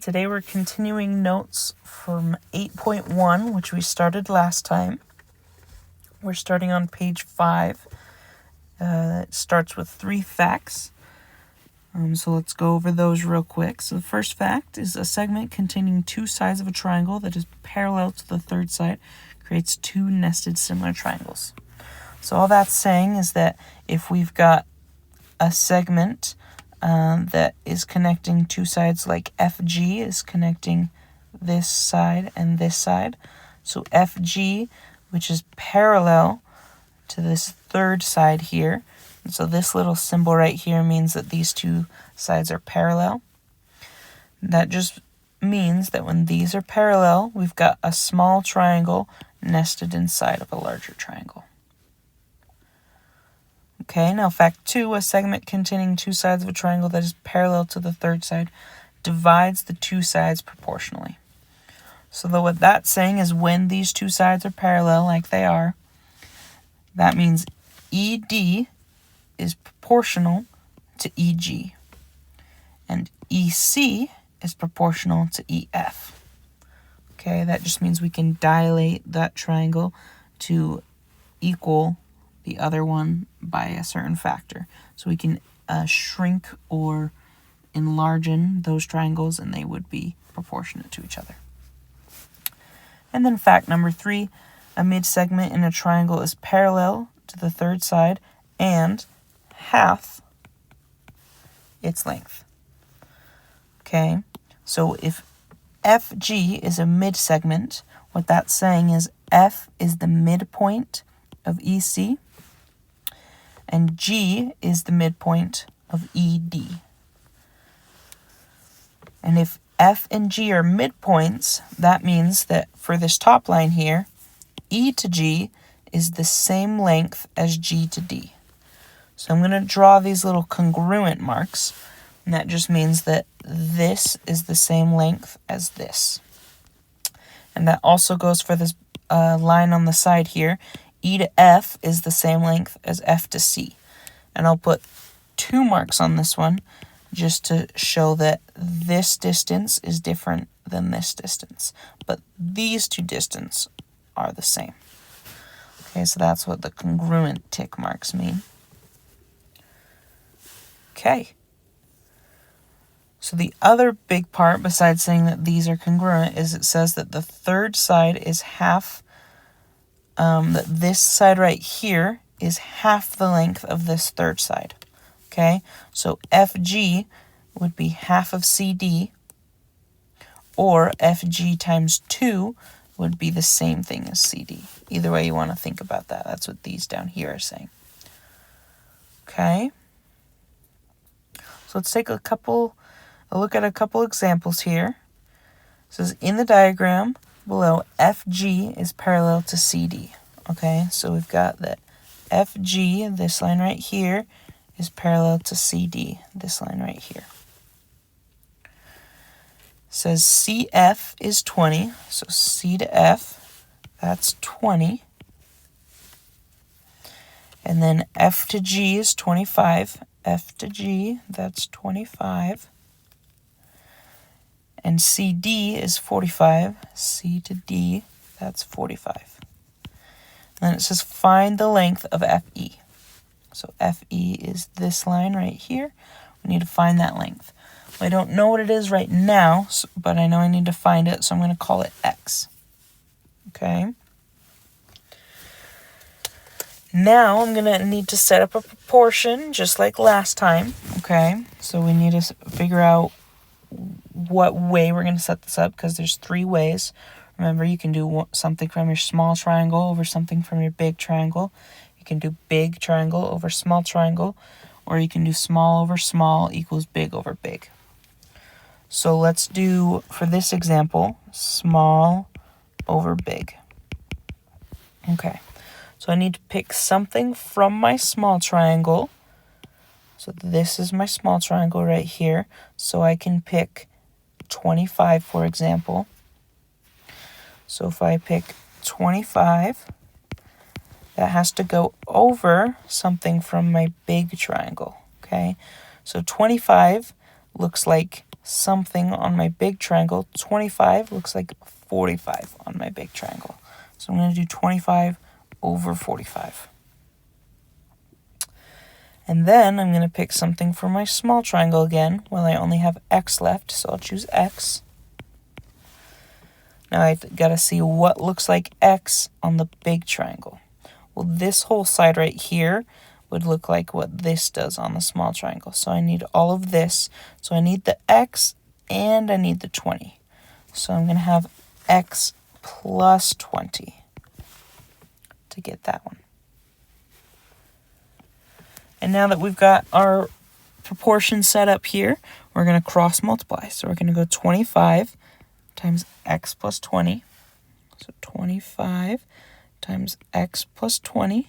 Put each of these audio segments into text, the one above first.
Today we're continuing notes from 8.1, which we started last time. We're starting on page 5. It starts with 3 facts. So let's go over those real quick. So the first fact is a segment containing 2 sides of a triangle that is parallel to the third side creates 2 nested similar triangles. So all that's saying is that if we've got a segment that is connecting 2 sides, like FG is connecting this side and this side. So FG, which is parallel to this third side here. And so this little symbol right here means that these 2 sides are parallel. That just means that when these are parallel, we've got a small triangle nested inside of a larger triangle. Okay, now fact 2, a segment containing 2 sides of a triangle that is parallel to the third side divides the 2 sides proportionally. So what that's saying is when these 2 sides are parallel, like they are, that means ED is proportional to EG, and EC is proportional to EF. Okay, that just means we can dilate that triangle to equal the other one by a certain factor. So we can shrink or enlarge those triangles and they would be proportionate to each other. And then fact number 3, a mid-segment in a triangle is parallel to the third side and half its length. Okay, so if FG is a mid-segment, what that's saying is F is the midpoint of EC, and G is the midpoint of ED. And if F and G are midpoints, that means that for this top line here, E to G is the same length as G to D. So I'm going to draw these little congruent marks, and that just means that this is the same length as this. And that also goes for this line on the side here. E to F is the same length as F to C. And I'll put 2 marks on this one just to show that this distance is different than this distance. But these 2 distances are the same. Okay, so that's what the congruent tick marks mean. Okay. So the other big part, besides saying that these are congruent, is it says that the third side is half, that this side right here is half the length of this third side. Okay, so FG would be half of CD, or FG times 2 would be the same thing as CD. Either way you want to think about that. That's what these down here are saying. Okay, so let's take a look at a couple examples here. It says in the diagram below, FG is parallel to CD. Okay, so we've got that FG, this line right here, is parallel to CD, this line right here. It says CF is 20, so C to F, that's 20. And then F to G is 25, F to G, that's 25. And CD is 45, C to D, that's 45. And then it says find the length of FE. So FE is this line right here. We need to find that length. I don't know what it is right now, but I know I need to find it, so I'm going to call it X. Okay. Now I'm going to need to set up a proportion just like last time. Okay. So we need to figure out what way we're going to set this up, because there's 3 ways. Remember, you can do something from your small triangle over something from your big triangle. You can do big triangle over small triangle, or you can do small over small equals big over big. So let's do, for this example, small over big. Okay, so I need to pick something from my small triangle. So this is my small triangle right here. So I can pick 25, for example. So if I pick 25, that has to go over something from my big triangle, okay? So 25 looks like something on my big triangle. 25 looks like 45 on my big triangle. So I'm going to do 25 over 45. And then I'm going to pick something for my small triangle again. Well, I only have x left, so I'll choose x. Now I've got to see what looks like x on the big triangle. Well, this whole side right here would look like what this does on the small triangle. So I need all of this. So I need the x and I need the 20. So I'm going to have x plus 20 to get that one. And now that we've got our proportion set up here, we're going to cross multiply. So we're going to go 25 times x plus 20. So 25 times x plus 20.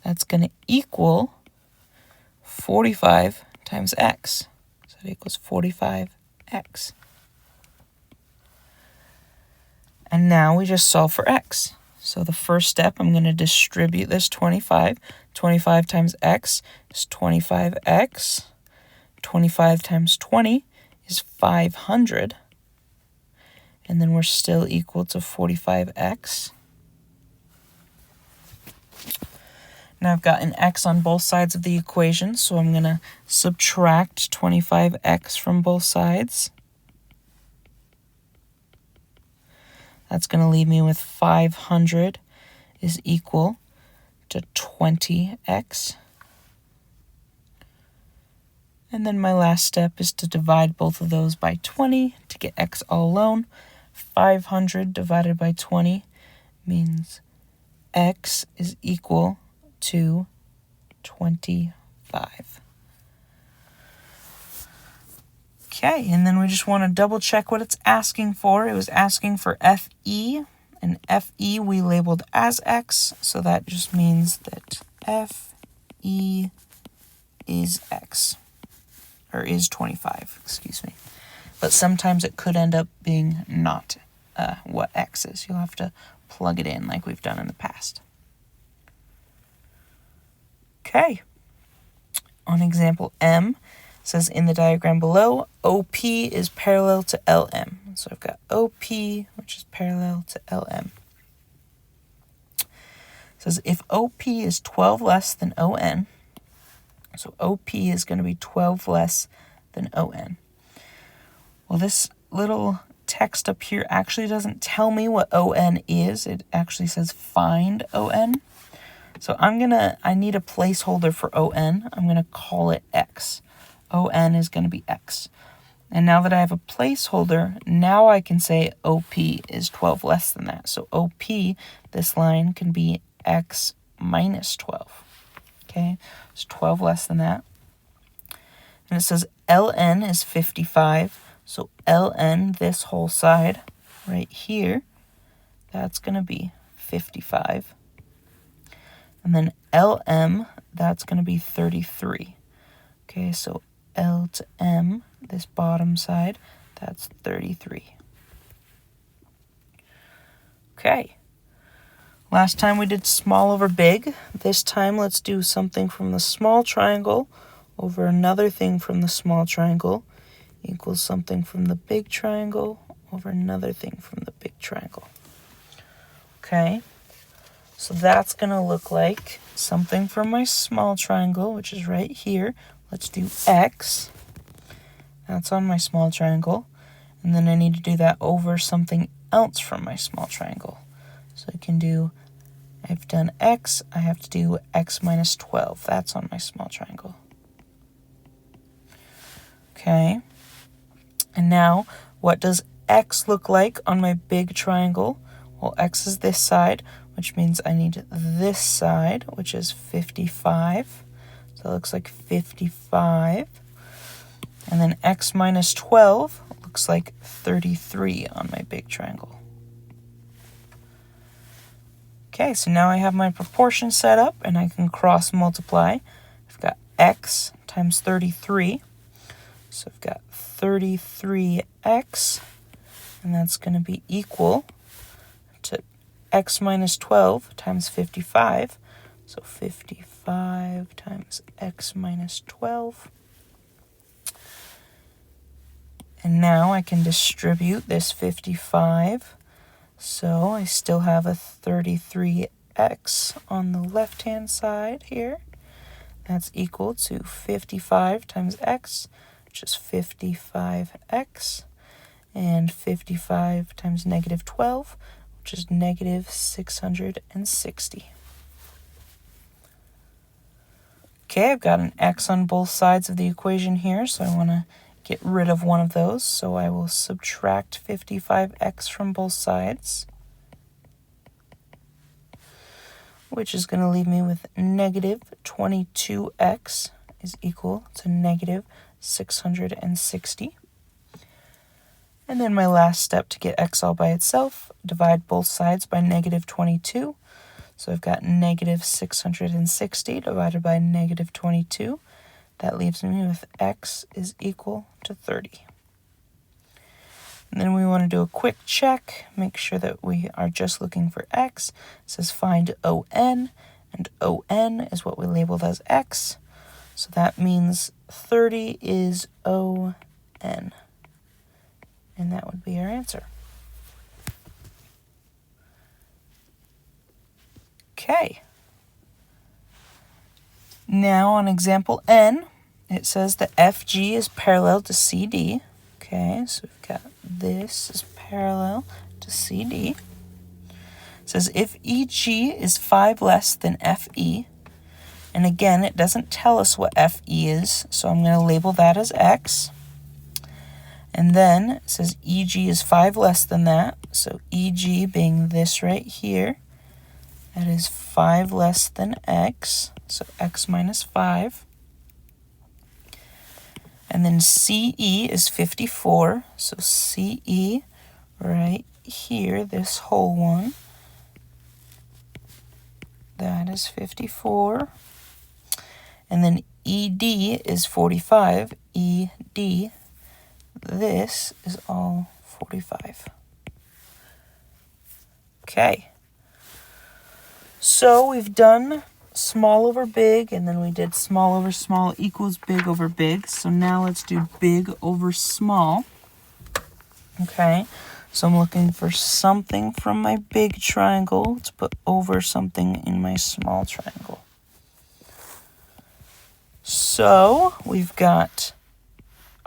That's going to equal 45 times x. So it equals 45x. And now we just solve for x. So the first step, I'm going to distribute this 25. 25 times x is 25x. 25 times 20 is 500. And then we're still equal to 45x. Now I've got an x on both sides of the equation, so I'm going to subtract 25x from both sides. That's going to leave me with 500 is equal to 20x. And then my last step is to divide both of those by 20 to get x all alone. 500 divided by 20 means x is equal to 25. Okay, and then we just want to double check what it's asking for. It was asking for FE, and FE we labeled as x, so that just means that FE is x, or is 25, excuse me. But sometimes it could end up being not what x is. You'll have to plug it in like we've done in the past. Okay, on example M, it says in the diagram below, OP is parallel to LM. So I've got OP, which is parallel to LM. It says if OP is 12 less than ON, so OP is going to be 12 less than ON. Well, this little text up here actually doesn't tell me what ON is. It actually says find ON. So I need a placeholder for ON. I'm going to call it X. ON is going to be X. And now that I have a placeholder, now I can say OP is 12 less than that. So OP, this line can be X minus 12. Okay, it's 12 less than that. And it says LN is 55. So LN, this whole side right here, that's going to be 55. And then LM, that's going to be 33. Okay, so L to M, this bottom side, that's 33. Okay. Last time we did small over big. This time let's do something from the small triangle over another thing from the small triangle equals something from the big triangle over another thing from the big triangle. Okay. So that's going to look like something from my small triangle, which is right here. Let's do X. That's on my small triangle. And then I need to do that over something else from my small triangle. So I can do, I've done X, I have to do X minus 12. That's on my small triangle. Okay. And now, what does X look like on my big triangle? Well, X is this side, which means I need this side, which is 55. So it looks like 55. And then X minus 12 looks like 33 on my big triangle. Okay, so now I have my proportion set up and I can cross multiply. I've got X times 33. So I've got 33X, and that's going to be equal to X minus 12 times 55. So 55 times X minus 12. And now I can distribute this 55. So I still have a 33x on the left-hand side here. That's equal to 55 times x, which is 55x, and 55 times negative 12, which is negative 660. Okay, I've got an x on both sides of the equation here, so I want to get rid of one of those. So I will subtract 55x from both sides, which is going to leave me with negative 22x is equal to negative 660. And then my last step to get x all by itself, divide both sides by negative 22. So I've got negative 660 divided by negative 22. That leaves me with x is equal to 30. And then we want to do a quick check, make sure that we are just looking for x. It says find ON, and ON is what we labeled as x. So that means 30 is ON. And that would be our answer. Okay. Now on example N, it says that FG is parallel to CD. Okay, so we've got this is parallel to CD. It says if EG is 5 less than FE, and again, it doesn't tell us what FE is, so I'm going to label that as X. And then it says EG is 5 less than that, so EG being this right here, that is 5 less than X, so X minus 5. And then CE is 54, so CE right here, this whole one, that is 54. And then ED is 45, ED, this is all 45. Okay, so we've done small over big, and then we did small over small equals big over big. So now let's do big over small. Okay, so I'm looking for something from my big triangle to put over something in my small triangle. So we've got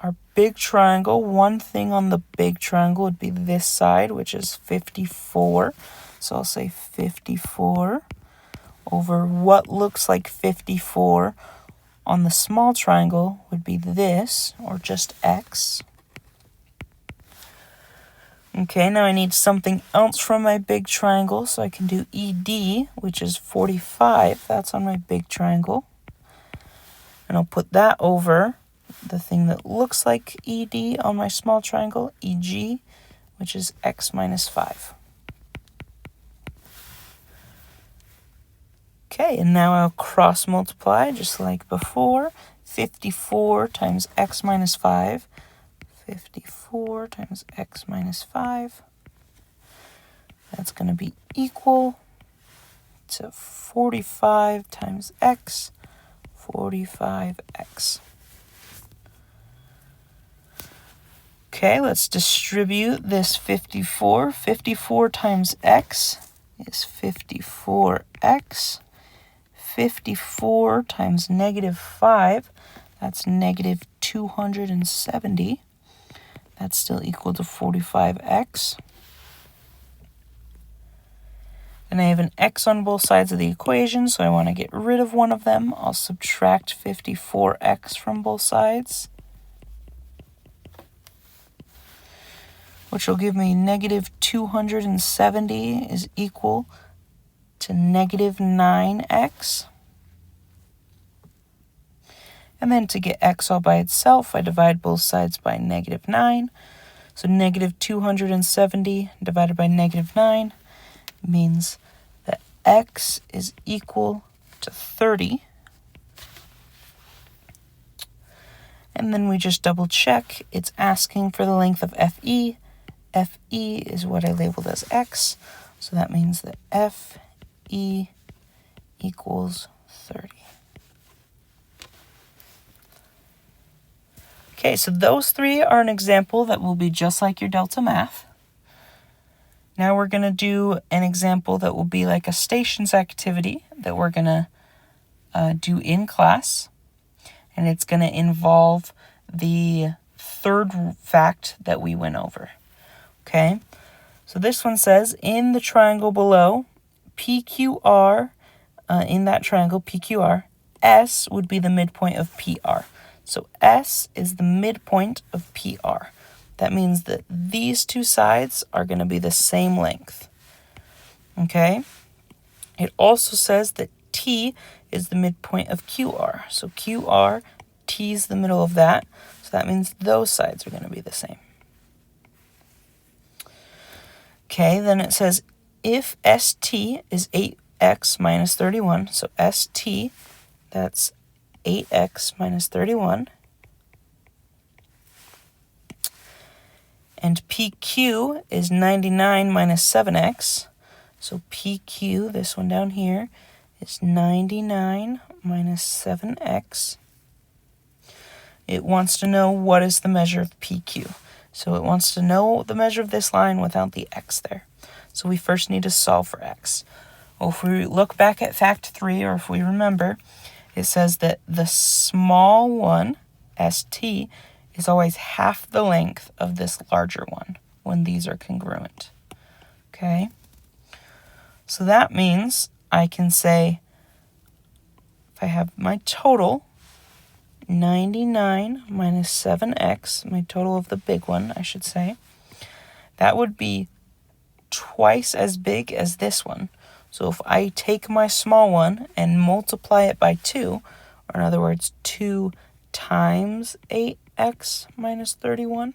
our big triangle. One thing on the big triangle would be this side, which is 54. So I'll say 54 over what looks like 54 on the small triangle would be this, or just X. Okay, now I need something else from my big triangle, so I can do ED, which is 45. That's on my big triangle. And I'll put that over the thing that looks like ED on my small triangle, EG, which is X minus 5. Okay, and now I'll cross multiply just like before. 54 times X minus 5. 54 times X minus 5. That's going to be equal to 45 times X, 45X. Okay, let's distribute this 54. 54 times X is 54X. 54 times negative 5, that's negative 270. That's still equal to 45x. And I have an x on both sides of the equation, so I want to get rid of one of them. I'll subtract 54x from both sides, which will give me negative 270 is equal to negative 9x. And then to get x all by itself, I divide both sides by negative 9. So negative 270 divided by negative 9 means that x is equal to 30. And then we just double check. It's asking for the length of FE. FE is what I labeled as x. So that means that FE equals 30. Okay, so those three are an example that will be just like your Delta Math. Now we're going to do an example that will be like a stations activity that we're going to do in class. And it's going to involve the third fact that we went over. Okay, so this one says, in the triangle below, PQR, in that triangle, PQR, S would be the midpoint of PR. So S is the midpoint of PR. That means that these two sides are going to be the same length. Okay? It also says that T is the midpoint of QR. So QR, T is the middle of that. So that means those sides are going to be the same. Okay, then it says if ST is 8x minus 31, so ST, that's 8x minus 31, and PQ is 99 minus 7x, so PQ, this one down here, is 99 minus 7x. It wants to know what is the measure of PQ. So it wants to know the measure of this line without the x there. So we first need to solve for x. Well, if we look back at fact 3, or if we remember, it says that the small one, ST, is always half the length of this larger one when these are congruent. Okay? So that means I can say, if I have my total, 99 minus 7x, my total of the big one, I should say, that would be twice as big as this one. So if I take my small one and multiply it by 2, or in other words, 2 times 8x minus 31,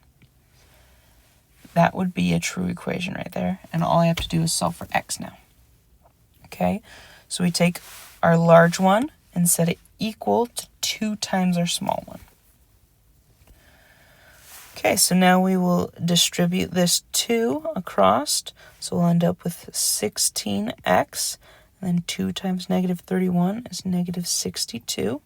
that would be a true equation right there. And all I have to do is solve for x now. Okay, so we take our large one and set it equal to 2 times our small one. Okay, so now we will distribute this 2 across. So we'll end up with 16x, and then 2 times negative 31 is negative 62.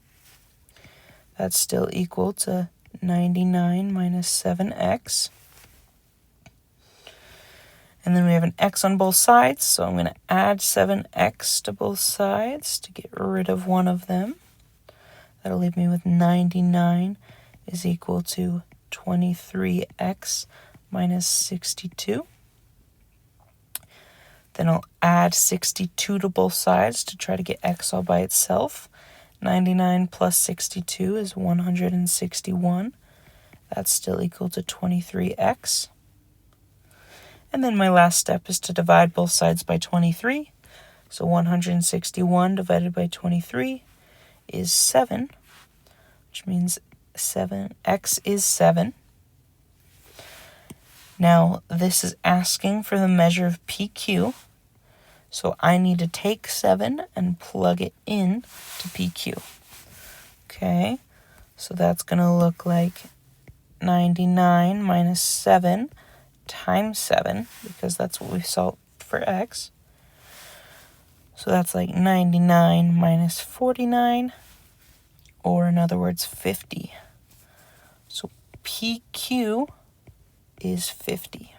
That's still equal to 99 minus 7x. And then we have an x on both sides, so I'm going to add 7x to both sides to get rid of one of them. That'll leave me with 99 is equal to 23x minus 62. Then I'll add 62 to both sides to try to get x all by itself. 99 plus 62 is 161. That's still equal to 23x. And then my last step is to divide both sides by 23. So 161 divided by 23 is 7, which means 7x is 7. Now, this is asking for the measure of PQ. So I need to take 7 and plug it in to PQ. Okay, so that's going to look like 99 minus 7 times 7, because that's what we solved for x. So that's like 99 minus 49, or in other words, 50. So PQ is 50.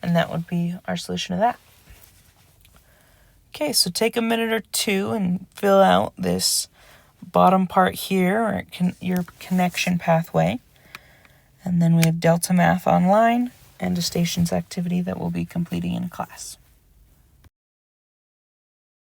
And that would be our solution to that. Okay, so take a minute or two and fill out this bottom part here, or your connection pathway. And then we have Delta Math online and a stations activity that we'll be completing in class.